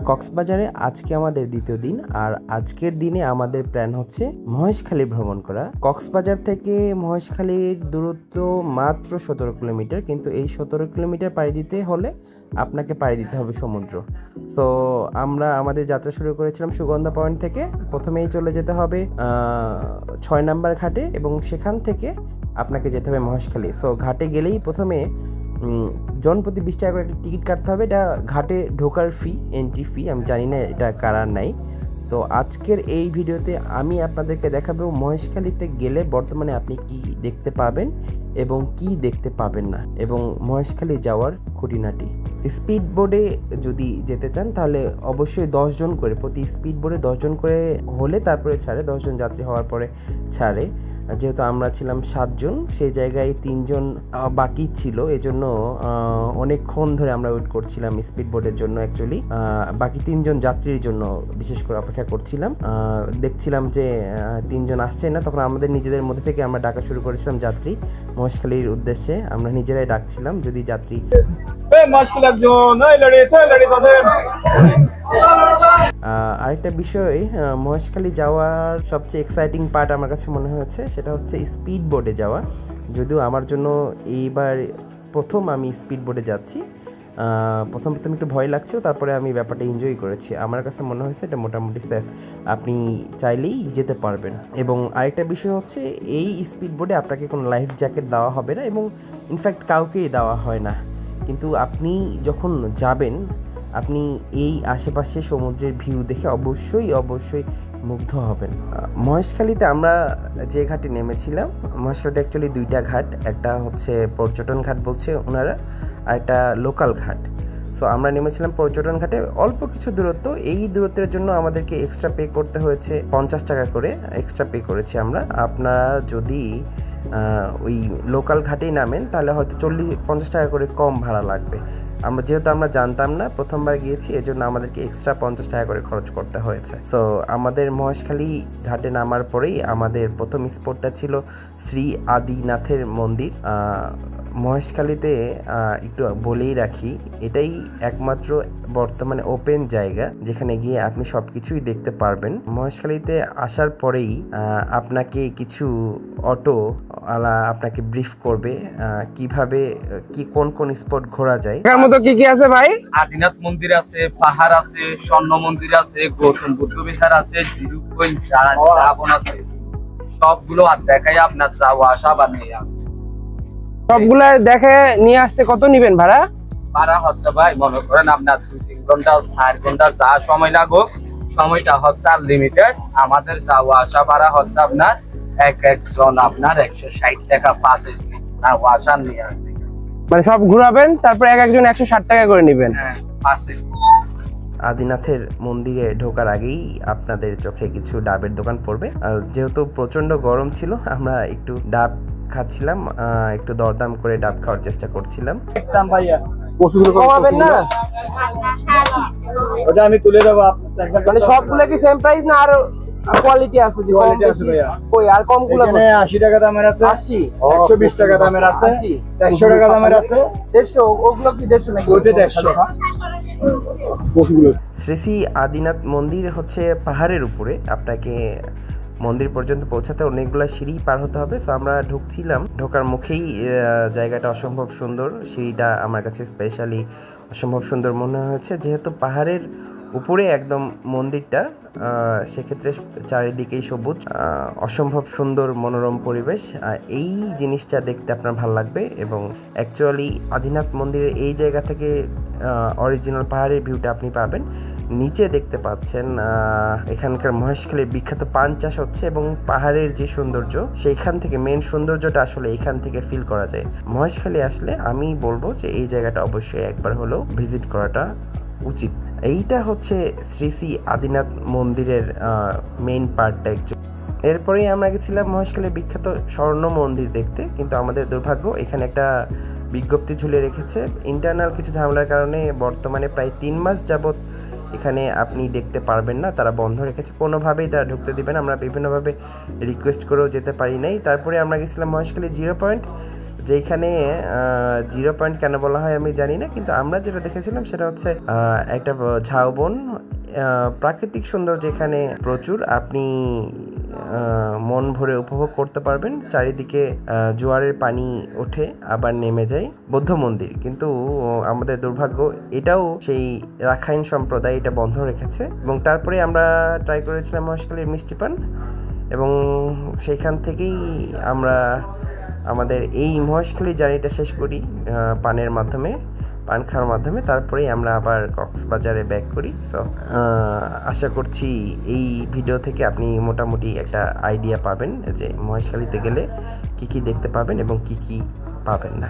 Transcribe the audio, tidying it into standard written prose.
কক্সবাজারে আজকে আমাদের দ্বিতীয় দিন, আর আজকের দিনে আমাদের প্ল্যান হচ্ছে মহেশখালী ভ্রমণ করা। কক্সবাজার থেকে মহেশখালীর দূরত্ব মাত্র 17 কিলোমিটার, কিন্তু এই 17 কিলোমিটার পাড়ি দিতে হলে আপনাকে পাড়ি দিতে হবে সমুদ্র। সো আমরা আমাদের যাত্রা শুরু করেছিলাম সুগন্ধা পয়েন্ট থেকে। প্রথমেই চলে যেতে হবে 6 নাম্বার ঘাটে এবং সেখান থেকে আপনাকে যেতে হবে মহেশখালী। সো ঘাটে গেলেই প্রথমে জনপ্রতি 20 টাকা করে একটা টিকিট কাটতে হবে। এটা ঘাটে ঢোকার ফি, এন্ট্রি ফি। আমি জানি না এটা কারার নাই। তো আজকের এই ভিডিওতে আমি আপনাদেরকে দেখাবো মহেশখালীতে গেলে বর্তমানে আপনি কি দেখতে পাবেন এবং কি দেখতে পাবেন না, এবং মহেশখালী যাওয়ার খুঁটিনাটি। স্পিড বোর্ডে যদি যেতে চান তাহলে অবশ্যই 10 জন করে, প্রতি স্পিড বোর্ডে 10 জন করে হলে তারপরে ছাড়ে, 10 জন যাত্রী হওয়ার পরে ছাড়ে। যেহেতু আমরা ছিলাম 7 জন, সেই জায়গায় 3 জন বাকি ছিল, এজন্য অনেকক্ষণ ধরে আমরা ওয়েট করছিলাম স্পিড বোর্ডের জন্য। অ্যাকচুয়ালি বাকি 3 জন যাত্রীর জন্য বিশেষ করে অপেক্ষা করছিলাম। দেখছিলাম যে 3 জন আসছে না, তখন আমাদের নিজেদের মধ্যে থেকে আমরা ডাকা শুরু করেছিলাম যাত্রী মহেশখালীর উদ্দেশ্যে। আমরা নিজেরাই ডাকছিলাম যদি যাত্রী। আরেকটা বিষয়, মহেশখালী যাওয়ার সবচেয়ে এক্সাইটিং পার্ট আমার কাছে মনে হয়েছে সেটা হচ্ছে স্পিড বোর্ডে যাওয়া। যদিও আমার জন্য এইবার প্রথম আমি স্পিড বোর্ডে যাচ্ছি। প্রথম একটু ভয় লাগছিল, তারপরে আমি ব্যাপারটা এনজয় করেছি। আমার কাছে মনে হয়েছে এটা মোটামুটি সেফ, আপনি চাইলেই যেতে পারবেন। এবং আরেকটা বিষয় হচ্ছে এই স্পিড বোর্ডে আপনাকে কোনো লাইফ জ্যাকেট দেওয়া হবে না, এবং ইনফ্যাক্ট কাউকেই দেওয়া হয় না। কিন্তু আপনি যখন যাবেন, আপনি এই আশেপাশে সমুদ্রের ভিউ দেখে অবশ্যই মুগ্ধ হবেন। মহেশখালীতে আমরা যে ঘাটে নেমেছিলাম, মহেশখালীতে অ্যাকচুয়ালি 2টা ঘাট, একটা হচ্ছে পর্যটন ঘাট বলছে ওনারা, আর একটা লোকাল ঘাট। সো আমরা নেমেছিলাম পর্যটন ঘাটে। অল্প কিছু দূরত্ব, এই দূরত্বের জন্য আমাদেরকে এক্সট্রা পে করতে হয়েছে 50 টাকা করে এক্সট্রা পে করেছি আমরা। আপনারা যদি ওই লোকাল ঘাটেই নামেন তাহলে হয়তো 40-50 টাকা করে কম ভাড়া লাগবে। যেহেতু আমরা জানতাম না, প্রথমবার গিয়েছি, এজন্য আমাদেরকে এক্সট্রা 50 টাকা করে খরচ করতে হয়েছে। সো আমাদের মহেশখালী ঘাটে নামার পরেই আমাদের প্রথম স্পটটা ছিল শ্রী আদিনাথের মন্দির। মহেশখালীতে একটু বলেই রাখি, এটাই একমাত্র বর্তমানে ওপেন জায়গা যেখানে গিয়ে আপনি সবকিছুই দেখতে পারবেন। মহেশখালীতে আসার পরেই আপনাকে কিছু অটো আপনাকে ব্রিফ করবে কিভাবে কোন স্পট ঘোরা যায়। এর মধ্যে কি আছে ভাই? আদিনাথ মন্দির আছে, পাহাড় আছে, স্বর্ণ মন্দির আছে, গৌতম বুদ্ধ বিহার আছে, জিরো পয়েন্ট রাবণ আছে। সবগুলো আর দেখাই আপনার যাওয়া আসা বানিয়ে সবগুলা দেখে নিয়ে আসতে কত নিবেন ভাড়া? ভাড়া হচ্ছে ভাই মনে করেন আপনার 2-3 ঘন্টা 4 ঘন্টা যা সময় লাগুক, সময়টা হচ্ছে আনলিমিটেড। আমাদের যাওয়া আসা ভাড়া হচ্ছে আপনার একজন আপনার 160 টাকা পাস যাওয়া আসা নিয়ে আসবে। মানে সব ঘুরাবেন, তারপর একজন 160 টাকা করে নেবেন। হ্যাঁ, পাসে। আদিনাথের মন্দিরে ঢোকার আগেই আপনাদের চোখে কিছু ডাবের দোকান পড়বে। যেহেতু প্রচন্ড গরম ছিল, আমরা একটু ডাব খাচ্ছিলাম, একটু দরদাম করে ডাব খাওয়ার চেষ্টা করছিলাম। কমাবেন না? ওটা আমি তুলে দেবো। মানে সবগুলো কি সেম প্রাইস না আর কোয়ালিটি আছে? যে কোয়ালিটি আছে ভাইয়া। কই আর কমগুলো? এখানে 80 টাকা দামের আছে, 80, 120 টাকা দামের আছে, 100 টাকা দামের আছে, 150। ওগুলো কি 150 নাকি? ওটা 150। শ্রী শ্রী আদিনাথ মন্দির হচ্ছে পাহাড়ের উপরে। আপনাকে মন্দির পর্যন্ত পৌঁছাতে অনেকগুলো সিঁড়ি পার হতে হবে। সো আমরা ঢুকছিলাম, ঢোকার মুখেই জায়গাটা অসম্ভব সুন্দর। সিঁড়িটা আমার কাছে স্পেশালি অসম্ভব সুন্দর মনে হয়েছে, যেহেতু পাহাড়ের উপরে একদম মন্দিরটা, সেক্ষেত্রে চারিদিকেই সবুজ, অসম্ভব সুন্দর মনোরম পরিবেশ। এই জিনিসটা দেখতে আপনার ভালো লাগবে। এবং অ্যাকচুয়ালি আদিনাথ মন্দিরের এই জায়গা থেকে অরিজিনাল পাহাড়ের ভিউটা আপনি পাবেন। নিচে দেখতে পাচ্ছেন এখানকার মহেশখালীর বিখ্যাত পান চাষ হচ্ছে, এবং পাহাড়ের যে সৌন্দর্য, সেইখান থেকে মেন সৌন্দর্যটা আসলে এখান থেকে ফিল করা যায়। মহেশখালী আসলে আমি বলবো যে এই জায়গাটা অবশ্যই একবার হলেও ভিজিট করাটা উচিত। এইটা হচ্ছে শ্রী শ্রী আদিনাথ মন্দিরের মেইন পার্টটা। এরপরেই আমরা গেছিলাম মহেশখালীর বিখ্যাত স্বর্ণ মন্দির দেখতে, কিন্তু আমাদের দুর্ভাগ্য এখানে একটা বিজ্ঞপ্তি ঝুলে রেখেছে। ইন্টারনাল কিছু ঝামেলার কারণে বর্তমানে প্রায় 3 মাস যাবত এখানে আপনি দেখতে পারবেন না, তারা বন্ধ রেখেছে, কোনোভাবেই তারা ঢুকতে দিবেন। আমরা বিভিন্নভাবে রিকোয়েস্ট করেও যেতে পারি নাই। তারপরে আমরা গেছিলাম মহেশখালী 0 পয়েন্ট, যেখানে 0 পয়েন্ট কেন বলা হয় আমি জানি না, কিন্তু আমরা যেটা দেখেছিলাম সেটা হচ্ছে একটা ঝাউবন প্রাকৃতিক সৌন্দর্য এখানে প্রচুর, আপনি মন ভরে উপভোগ করতে পারবেন। চারিদিকে জোয়ারের পানি ওঠে আবার নেমে যায়। বৌদ্ধ মন্দির, কিন্তু আমাদের দুর্ভাগ্য এটাও সেই রাখাইন সম্প্রদায় এটা বন্ধ রেখেছে। এবং তারপরে আমরা ট্রাই করেছিলাম মহেশখালীর মিষ্টি পান, এবং সেইখান থেকেই আমরা আমাদের এই মহেশখালী জার্নিটা শেষ করি পানের মাধ্যমে, পান খাওয়ার মাধ্যমে। তারপরেই আমরা আবার কক্সবাজারে ব্যাক করি। সো আশা করছি এই ভিডিও থেকে আপনি মোটামুটি একটা আইডিয়া পাবেন যে মহেশখালীতে গেলে কি কি দেখতে পাবেন এবং কি কি পাবেন না।